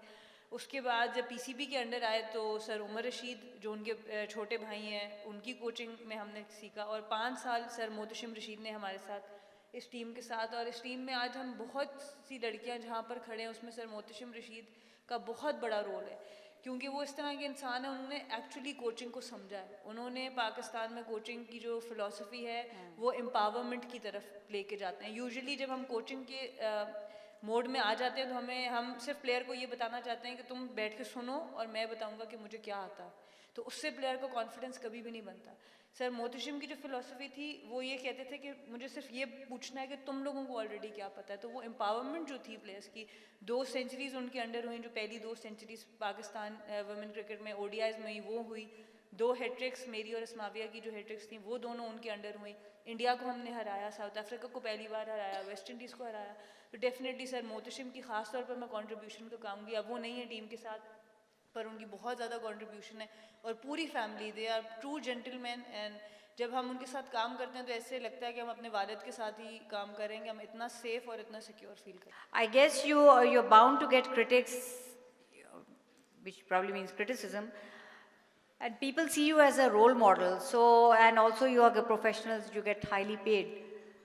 उसके बाद जब PCB के अंडर आए तो सर उमर रशीद, जो उनके छोटे भाई हैं, उनकी कोचिंग में हमने सीखा, और 5 साल सर मोहतशिम रशीद ने हमारे साथ इस टीम के साथ। और इस टीम में आज हम बहुत सी लड़कियां जहाँ पर खड़े हैं उसमें सर मोहतशिम रशीद का बहुत बड़ा रोल है, क्योंकि वो इस तरह के इंसान है, उन्होंने एक्चुअली कोचिंग को समझा है। उन्होंने पाकिस्तान में कोचिंग की जो फ़िलासफ़ी है वो एम्पावरमेंट की तरफ लेके जाते हैं। यूजुअली जब हम कोचिंग के मोड में आ जाते हैं तो हम सिर्फ प्लेयर को ये बताना चाहते हैं कि तुम बैठ के सुनो और मैं बताऊंगा कि मुझे क्या आता है, तो उससे प्लेयर को कॉन्फिडेंस कभी भी नहीं बनता। सर मोहतशिम की जो फिलॉसफी थी वो ये कहते थे कि मुझे सिर्फ ये पूछना है कि तुम लोगों को ऑलरेडी क्या पता है। तो वो एम्पावरमेंट जो थी प्लेयर्स की, 2 सेंचुरीज उनके अंडर हुई, जो पहली 2 सेंचुरीज पाकिस्तान वुमेन क्रिकेट में ODIs में हुई वो हुई। 2 हैट्रिक्स मेरी और इस्माविया की जो हैट्रिक्स थी वो दोनों उनके अंडर हुई। इंडिया को हमने हराया, साउथ अफ्रीका को पहली बार हराया, वेस्ट इंडीज़ को हराया। तो डेफिनेटली सर मोहतशिम की ख़ास तौर पर मैं कंट्रीब्यूशन को कहूँगी। अब वो नहीं है टीम के साथ, पर उनकी बहुत ज़्यादा कंट्रीब्यूशन है, और पूरी family they are true gentleman. And जब हम उनके साथ काम करते हैं तो ऐसे लगता है कि हम अपने वालिद के साथ ही काम करेंगे, हम इतना सेफ और इतना सिक्योर फील करते हैं। I guess you're bound to get critics, which probably means criticism, and people see you as a role model. So, and also you are the professionals, you get highly paid.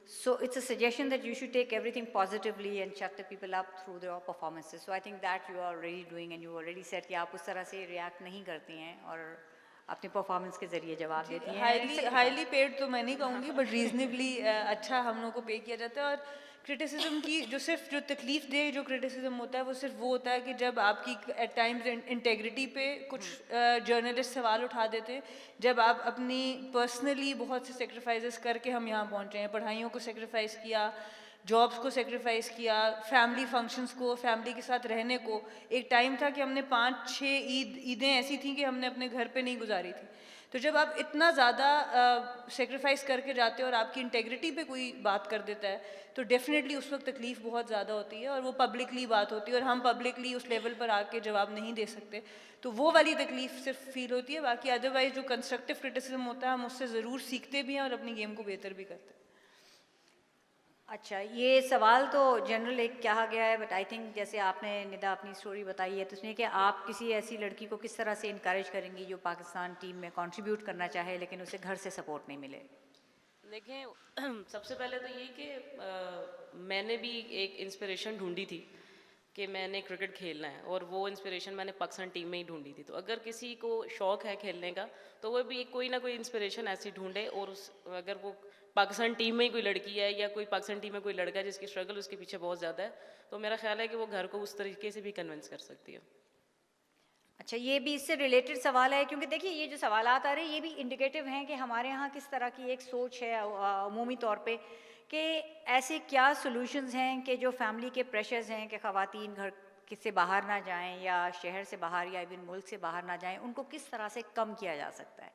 So it's a suggestion that you should take everything positively and shut the people up through their performances. So I think that you are already doing, and you already said कि आप उस तरह से react नहीं करती हैं और अपने परफॉर्मेंस के जरिए जवाब देती हैं। हाईली पेड तो मैं नहीं कहूँगी, बट रीजनेबली अच्छा हम लोगों को पे किया जाता है। और क्रिटिसिज्म की जो तकलीफ दे जो क्रिटिसिज्म होता है वो सिर्फ वो होता है कि जब आपकी एट टाइम्स इंटेग्रिटी पे कुछ जर्नलिस्ट सवाल उठा देते हैं, जब आप अपनी पर्सनली बहुत से सेक्रीफाइसेस करके हम यहाँ पहुँचे हैं, पढ़ाइयों को सेक्रीफाइस किया, जॉब्स को सेक्रीफाइस किया, फैमिली फंक्शंस को, फैमिली के साथ रहने को। एक टाइम था कि हमने 5-6 ईदें ऐसी थी कि हमने अपने घर पे नहीं गुजारी थी। तो जब आप इतना ज़्यादा सेक्रीफाइस करके जाते हो और आपकी इंटेग्रिटी पे कोई बात कर देता है तो डेफिनेटली उस वक्त तकलीफ़ बहुत ज़्यादा होती है, और वो पब्लिकली बात होती है और हम पब्लिकली उस लेवल पर आके जवाब नहीं दे सकते। तो वो वाली तकलीफ़ सिर्फ फील होती है। बाकी अदरवाइज़ जो कंस्ट्रक्टिव क्रिटिसिज्म होता है हम उससे ज़रूर सीखते भी हैं और अपनी गेम को बेहतर भी करते हैं। अच्छा, ये सवाल तो जनरल एक कहा गया है, बट आई थिंक जैसे आपने निदा अपनी स्टोरी बताई है तो उसमें कि आप किसी ऐसी लड़की को किस तरह से इनकरेज करेंगी जो पाकिस्तान टीम में कंट्रीब्यूट करना चाहे लेकिन उसे घर से सपोर्ट नहीं मिले? देखें, सबसे पहले तो ये कि मैंने भी एक इंस्पिरेशन ढूंढी थी कि मैंने क्रिकेट खेलना है, और वो इंस्पिरेशन मैंने पाकिस्तान टीम में ही ढूंढी थी। तो अगर किसी को शौक़ है खेलने का तो वो भी कोई ना कोई इंस्पिरेशन ऐसी ढूंढे, और अगर वो पाकिस्तान टीम में ही कोई लड़की है या कोई पाकिस्तान टीम में कोई लड़का है जिसकी स्ट्रगल उसके पीछे बहुत ज़्यादा है, तो मेरा ख्याल है कि वो घर को उस तरीके से भी कन्विंस कर सकती है। अच्छा, ये भी इससे रिलेटेड सवाल है, क्योंकि देखिए ये जो सवालात आ रहे हैं ये भी इंडिकेटिव हैं कि हमारे यहाँ किस तरह की एक सोच है अमूमी तौर पे कि ऐसे क्या सॉल्यूशंस हैं कि जो फैमिली के प्रेशर्स हैं कि ख़वातीन घर से बाहर ना जाएं या शहर से बाहर या इवन मुल्क से बाहर ना जाएं, उनको किस तरह से कम किया जा सकता है।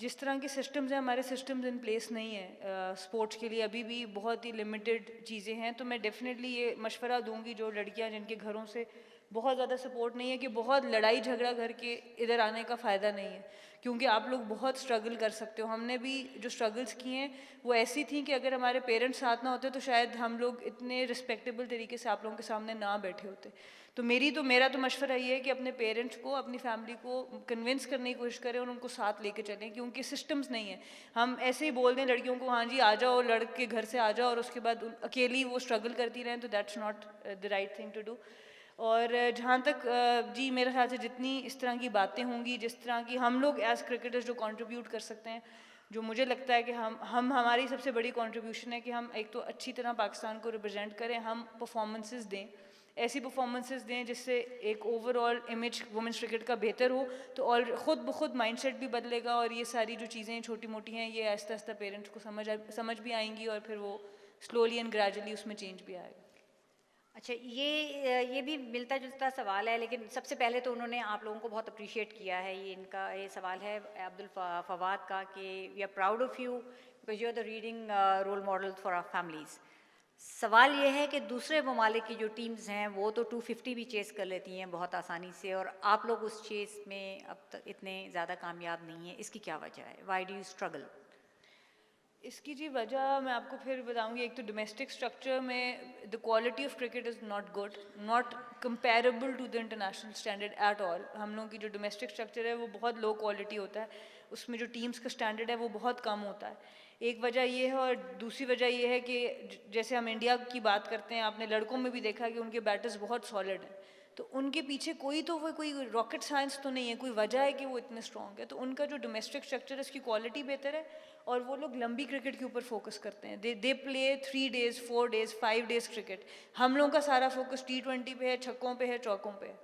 जिस तरह के सिस्टम्स हैं, हमारे सिस्टम्स इन प्लेस नहीं है स्पोर्ट्स के लिए, अभी भी बहुत ही लिमिटेड चीज़ें हैं। तो मैं डेफिनेटली ये मशवरा दूंगी जो लड़कियां जिनके घरों से बहुत ज़्यादा सपोर्ट नहीं है, कि बहुत लड़ाई झगड़ा करके इधर आने का फ़ायदा नहीं है, क्योंकि आप लोग बहुत स्ट्रगल कर सकते हो। हमने भी जो स्ट्रगल्स किए हैं वो ऐसी थी कि अगर हमारे पेरेंट्स साथ ना होते तो शायद हम लोग इतने रिस्पेक्टेबल तरीके से आप लोगों के सामने ना बैठे होते। तो मेरा तो मशवरा ये है कि अपने पेरेंट्स को, अपनी फैमिली को कन्विंस करने की कोशिश करें और उनको साथ लेके चलें, क्योंकि सिस्टम्स नहीं है। हम ऐसे ही बोल दें लड़कियों को, हाँ जी आ जाओ, लड़के घर से आ जाओ, और उसके बाद अकेली वो स्ट्रगल करती रहें, तो that's not the right thing to do. और जहाँ तक जी मेरे ख्याल से जितनी इस तरह की बातें होंगी, जिस तरह की हम लोग एज क्रिकेटर्स जो कंट्रीब्यूट कर सकते हैं, जो मुझे लगता है कि हम हमारी सबसे बड़ी कंट्रीब्यूशन है कि हम एक तो अच्छी तरह पाकिस्तान को रिप्रेजेंट करें, हम परफॉर्मेंसेस दें, ऐसी परफॉर्मेंसेस दें जिससे एक ओवरऑल इमेज वुमेंस क्रिकेट का बेहतर हो, तो और ख़ुद ब खुद माइंडसेट भी बदलेगा, और ये सारी जो चीज़ें छोटी मोटी हैं ये आहिस्ता आहिस्ता पेरेंट्स को समझ भी आएंगी, और फिर वो स्लोली एंड ग्रेजुअली उसमें चेंज भी आएगा। अच्छा, ये भी मिलता जुलता सवाल है, लेकिन सबसे पहले तो उन्होंने आप लोगों को बहुत अप्रिशिएट किया है। ये सवाल है अब्दुल फवाद का कि we are proud of you because you are the reading role model for our families. सवाल ये है कि दूसरे ममालिक की जो टीम्स हैं वो तो 250 भी चेस कर लेती हैं बहुत आसानी से, और आप लोग उस चेस में अब तक इतने ज़्यादा कामयाब नहीं हैं। इसकी क्या वजह है? Why do you struggle? इसकी जी वजह मैं आपको फिर बताऊंगी। एक तो डोमेस्टिक स्ट्रक्चर में the quality of cricket is not good, not comparable to the international standard at all. हम लोगों की जो डोमेस्टिक स्ट्रक्चर है वो बहुत लो क्वालिटी होता है, उसमें जो टीम्स का स्टैंडर्ड है वो बहुत कम होता है। एक वजह ये है, और दूसरी वजह ये है कि जैसे हम इंडिया की बात करते हैं, आपने लड़कों में भी देखा कि उनके बैटर्स बहुत सॉलिड हैं, तो उनके पीछे कोई रॉकेट साइंस तो नहीं है, कोई वजह है कि वो इतने स्ट्रॉन्ग है। तो उनका जो डोमेस्टिक स्ट्रक्चर है उसकी क्वालिटी बेहतर है, और वो लोग लंबी क्रिकेट के ऊपर फोकस करते हैं। They play 3 days 4 days 5 days cricket. हम लोगों का सारा फोकस T20 पे है, छक्कों पे है, चौकों पे है,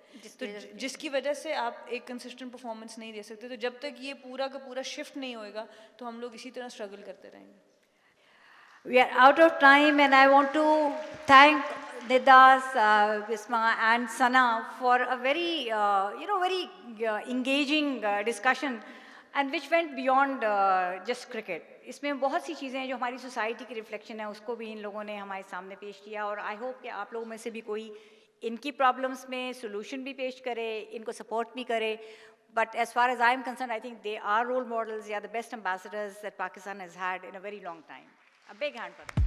तो जिसकी वजह से आप एक कंसिस्टेंट परफॉर्मेंस नहीं दे सकते। तो जब तक ये पूरा का पूरा शिफ्ट नहीं होएगा तो हम लोग इसी तरह स्ट्रगल करते रहेंगे। We are out of time, and I want to thank Nidas, Bisma, and Sana for a very, very engaging discussion, and which went beyond just cricket. इसमें बहुत सी चीज़ें हैं जो हमारी सोसाइटी की रिफ्लेक्शन है, उसको भी इन लोगों ने हमारे सामने पेश किया, और आई होप कि आप लोगों में से भी कोई इनकी प्रॉब्लम्स में सोल्यूशन भी पेश करे, इनको सपोर्ट भी करे। But as far as I am concerned, I think they are role models. They are the best ambassadors that Pakistan has had in a very long time. A big hand for them.